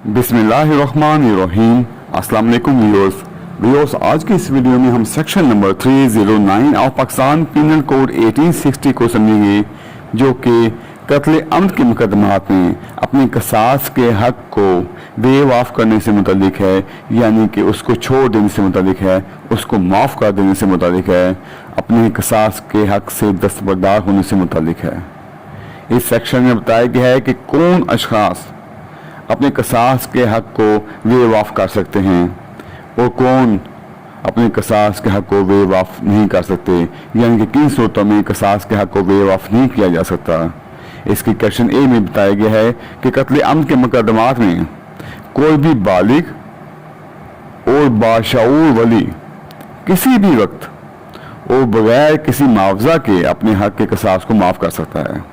बिस्मिल्लाहिर्रहमानिर्रहीम। अस्सलाम वालेकुम व्यूअर्स, आज की इस वीडियो में हम section number 309 of Pakistan penal code 1860 को समझेंगे, जो कि कत्ल अम्द के मुकदमात में अपने कसास के हक को वेव ऑफ करने से मुतल्लिक है, यानी कि उसको छोड़ देने से मुतल्लिक है, उसको माफ़ कर देने से मुतल्लिक है, अपने कसास के हक से दस्तबरदार होने से मुतल्लिक है। इस सेक्शन में बताया गया है कि कौन अशखास अपने कसास के हक को वेव ऑफ कर सकते हैं और कौन अपने कसास के हक को वेव ऑफ नहीं कर सकते, यानी कि किन सूरतों में कसास के हक को वेव ऑफ नहीं किया जा सकता। इसकी क्वेश्चन ए में बताया गया है कि कत्ल अम्द के मुकदमात में कोई भी बालिग और बाशऊर वली किसी भी वक्त और बगैर किसी मुआवजा के अपने हक के कसास को माफ़ कर सकता है।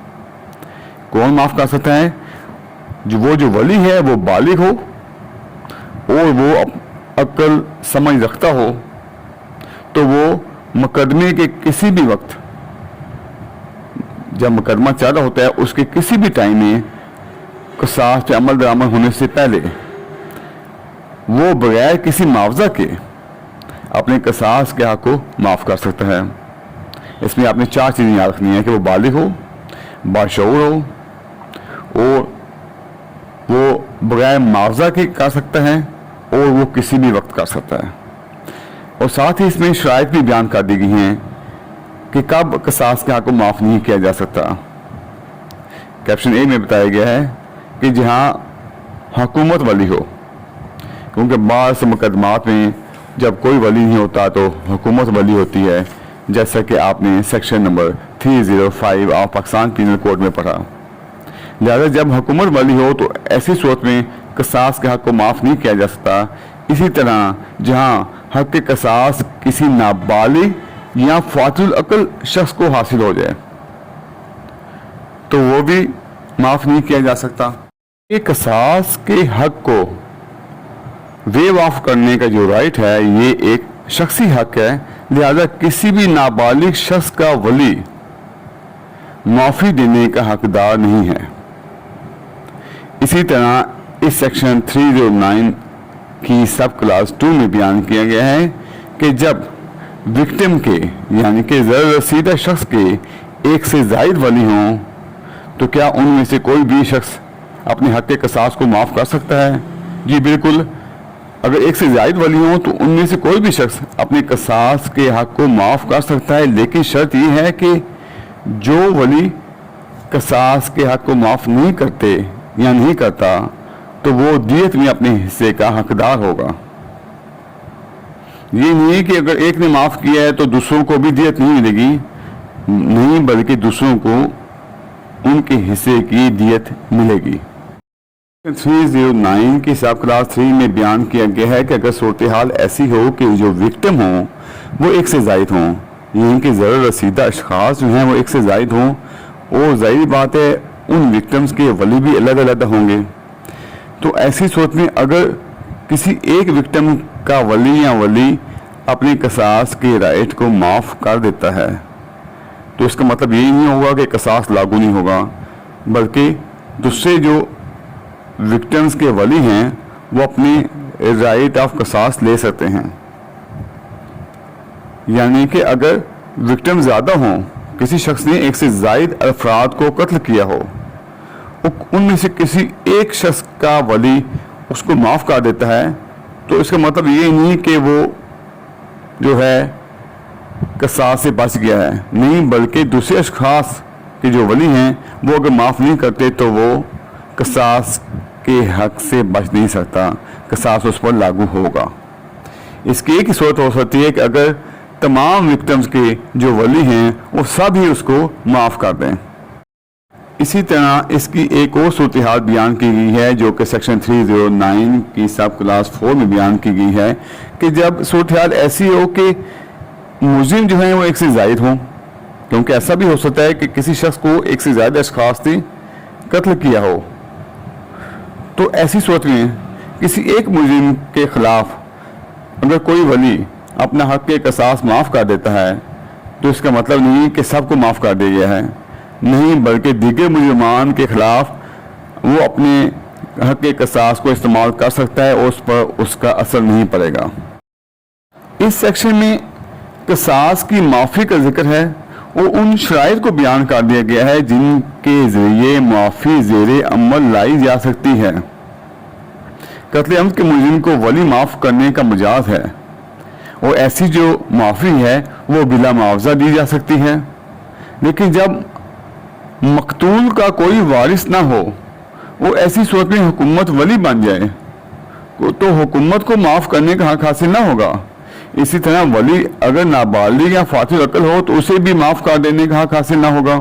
कौन माफ़ कर सकता है? जो वली है वो बालिग हो और वो अक्ल समझ रखता हो, तो वो मुकदमे के किसी भी वक्त, जब मुकदमा चल रहा होता है उसके किसी भी टाइम में कसास पे अमल दरामद होने से पहले वो बगैर किसी मुआवजा के अपने कसास के हक को माफ़ कर सकता है। इसमें आपने चार चीज़ें याद रखनी है कि वो बालिग हो, बाशऊर हो और वो बगैर मुआवजा के कर सकता है और वो किसी भी वक्त कर सकता है। और साथ ही इसमें शराइत भी बयान कर दी गई हैं कि कब कसास के हक को माफ़ नहीं किया जा सकता। कैप्शन ए में बताया गया है कि जहाँ हुकूमत वली हो, क्योंकि बाद से मुकदमात में जब कोई वली नहीं होता तो हुकूमत वली होती है, जैसा कि आपने section number 305 of Pakistan penal code में पढ़ा। लिहाजा जब हुकूमत वाली हो तो ऐसी सूरत में कसास के हक को माफ़ नहीं किया जा सकता। इसी तरह जहाँ हक के कसास किसी नाबालिग या फातिल अक्ल शख्स को हासिल हो जाए तो वो भी माफ़ नहीं किया जा सकता। ये कसास के हक को वेव ऑफ करने का जो राइट है ये एक शख्सी हक है, लिहाजा किसी भी नाबालिग शख्स का वली माफ़ी देने का हकदार नहीं है। इसी तरह इस सेक्शन 309 की सब क्लास 2 में बयान किया गया है कि जब विक्टिम के यानी कि ज़र रसीदा शख्स के एक से ज़ायद वली हों तो क्या उनमें से कोई भी शख्स अपने हक के कसास को माफ़ कर सकता है? जी बिल्कुल। अगर एक से ज़ायद वली हों तो उनमें से कोई भी शख्स अपने कसास के हक को माफ़ कर सकता है, लेकिन शर्त यह है कि जो वली कसास के हक को माफ़ नहीं करते या नहीं करता तो वो दियत में अपने हिस्से का हकदार होगा। ये नहीं कि अगर एक ने माफ़ किया है तो दूसरों को भी दियत नहीं मिलेगी, नहीं, बल्कि दूसरों को उनके हिस्से की दियत मिलेगी। 309 की सब क्लास 3 में बयान किया गया है कि अगर सूरत हाल ऐसी हो कि जो विक्टिम हो वो एक से ज़ायद हों, यानी कि ज़र रसीदा अशखास जो हैं वो एक से ज़ायद हों, और ज़ाहिर बात है उन विक्टिम्स के वली भी अलग अलग होंगे। तो ऐसी सूरत में अगर किसी एक विक्टिम का वली या वली अपने कसास के राइट को माफ़ कर देता है तो इसका मतलब यही नहीं होगा कि कसास लागू नहीं होगा, बल्कि दूसरे जो विक्टिम्स के वली हैं वो अपनी राइट ऑफ कसास ले सकते हैं। यानी कि अगर विक्टिम ज़्यादा हों, किसी शख्स ने एक से ज़ायद अफराद को कत्ल किया हो, उनमें से किसी एक शख्स का वली उसको माफ़ कर देता है तो इसका मतलब ये नहीं कि वो जो है कसास से बच गया है, नहीं, बल्कि दूसरे अशखास के जो वली हैं वो अगर माफ़ नहीं करते तो वो कसास के हक से बच नहीं सकता, कसास उस पर लागू होगा। इसकी एक ही सूरत हो सकती है कि अगर तमाम विक्टिम्स के जो वली हैं वो सब ही उसको माफ़ कर दें। इसी तरह इसकी एक और सूरत हाल बयान की गई है जो कि सेक्शन 309 की सब क्लास 4 में बयान की गई है कि जब सूरत हाल ऐसी हो कि मुज़िम जो हैं वो एक से ज़ायद हों, क्योंकि ऐसा भी हो सकता है कि किसी शख्स को एक से ज़्यादा अशखास ने कत्ल किया हो, तो ऐसी सूरत में किसी एक मुज़िम के ख़िलाफ़ अगर कोई वली अपना हक के कसास माफ़ कर देता है तो इसका मतलब नहीं कि सबको माफ़ कर दिया गया है, नहीं, बल्कि दीगर मुजरिमान के ख़िलाफ़ वो अपने حق قصاص کو استعمال کر سکتا ہے اور اس پر اس کا اثر نہیں پڑے گا۔ اس سیکشن میں قصاص کی معافی کا ذکر ہے اور ان شرائط کو بیان کر دیا گیا ہے جن کے ذریعے معافی زیر عمل لائی جا سکتی ہے۔ قتل عمد کے ملزم کو ولی معاف کرنے کا مجاز ہے اور ایسی جو معافی ہے وہ بلا معاوضہ دی جا سکتی ہے، لیکن جب مقتول کا کوئی وارث نہ ہو وہ ایسی صورت میں حکومت ولی بن جائے تو حکومت کو معاف کرنے کا حق حاصل نہ ہوگا۔ اسی طرح ولی اگر نابالغ یا فاقد العقل ہو تو اسے بھی معاف کر دینے کا حق حاصل نہ ہوگا۔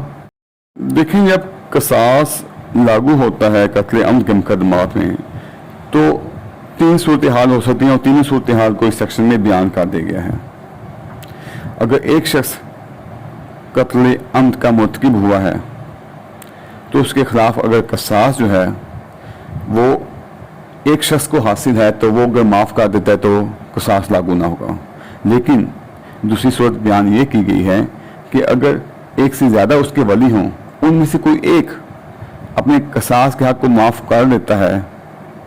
دیکھیں جب قصاص لاگو ہوتا ہے قتل عمد کے مقدمات میں تو 3 صورتحال ہو سکتی ہیں اور تینوں صورتحال کو اس سیکشن میں بیان کر دیا گیا ہے۔ اگر ایک شخص قتل عمد کا مرتکب ہوا ہے تو اس کے خلاف اگر قصاص جو ہے وہ ایک شخص کو حاصل ہے تو وہ اگر معاف کر دیتا ہے تو قصاص لاگو نہ ہوگا، لیکن دوسری صورت بیان یہ کی گئی ہے کہ اگر ایک سے زیادہ اس کے ولی ہوں ان میں سے کوئی ایک اپنے قصاص کے حق کو معاف کر دیتا ہے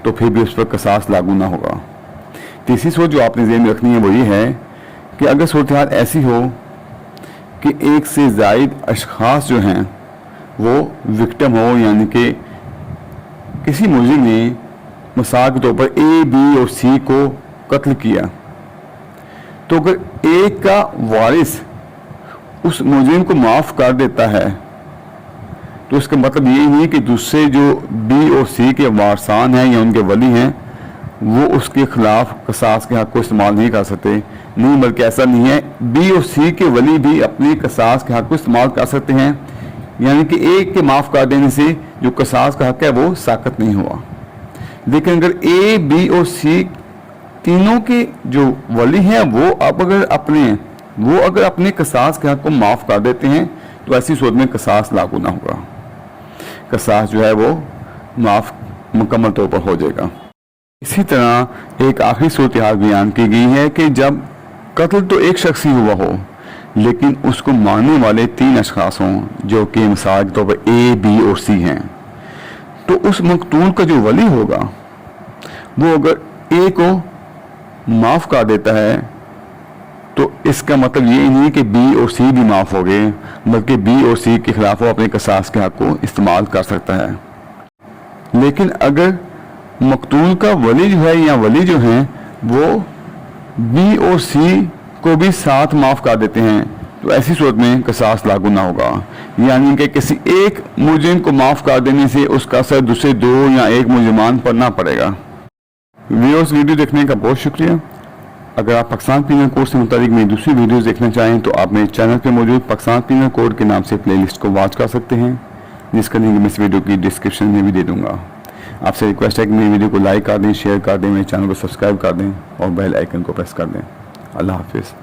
تو پھر بھی اس پر قصاص لاگو نہ ہوگا۔ تیسری صورت جو آپ نے ذہن میں رکھنی ہے وہ یہ ہے کہ اگر صورتحال ایسی ہو کہ ایک سے زائد اشخاص جو ہیں وہ وکٹم ہو، یعنی کہ کسی ملزم نے مثال کے طور پر اے بی اور سی کو قتل کیا تو اگر ایک کا وارث اس ملزم کو معاف کر دیتا ہے تو اس کا مطلب یہ نہیں کہ دوسرے جو بی اور سی کے وارثان ہیں یا ان کے ولی ہیں وہ اس کے خلاف قصاص کے حق کو استعمال نہیں کر سکتے، نہیں بلکہ ایسا نہیں ہے، بی اور سی کے ولی بھی اپنے قصاص کے حق کو استعمال کر سکتے ہیں، یعنی کہ ایک کے معاف کر دینے سے جو قصاص کا حق ہے وہ ساقط نہیں ہوا۔ لیکن اگر اے بی اور سی تینوں کے جو ولی ہیں وہ اگر اپنے قصاص کے حق کو معاف کر دیتے ہیں تو ایسی صورت میں قصاص لاگو نہ ہوگا، قصاص جو ہے وہ معاف مکمل طور پر ہو جائے گا۔ اسی طرح ایک آخری صورتحال بیان کی گئی ہے کہ جب قتل تو ایک شخص ہی ہوا ہو لیکن اس کو ماننے والے 3 اشخاص ہوں جو کہ مثال کے طور پر اے بی اور سی ہیں، تو اس مقتول کا جو ولی ہوگا وہ اگر اے کو معاف کر دیتا ہے تو اس کا مطلب یہ نہیں کہ بی اور سی بھی معاف ہو گئے، بلکہ بی اور سی کے خلاف وہ اپنے قصاص کے حق کو استعمال کر سکتا ہے۔ لیکن اگر مقتول کا ولی جو ہے یا ولی جو ہیں وہ بی اور سی کو بھی ساتھ معاف کر دیتے ہیں تو ایسی صورت میں قصاص لاگو نہ ہوگا، یعنی کہ کسی ایک ملزم کو معاف کر دینے سے اس کا اثر دوسرے 2 یا 1 ملزمان پر نہ پڑے گا۔ ویڈیوز ویڈیو دیکھنے کا بہت شکریہ۔ اگر آپ پاکستان پینل کوڈ سے متعلق میری دوسری ویڈیوز دیکھنا چاہیں تو آپ میرے چینل پہ موجود پاکستان پینل کوڈ کے نام سے پلے لسٹ کو واچ کر سکتے ہیں، جس کا لنک میں اس ویڈیو کی ڈسکرپشن میں بھی دے دوں گا۔ آپ سے ریکویسٹ ہے کہ میری ویڈیو کو لائک کر دیں، شیئر کر دیں، میرے چینل کو سبسکرائب کر دیں اور بیل آئیکن کو پریس کر دیں۔ اللہ حافظ۔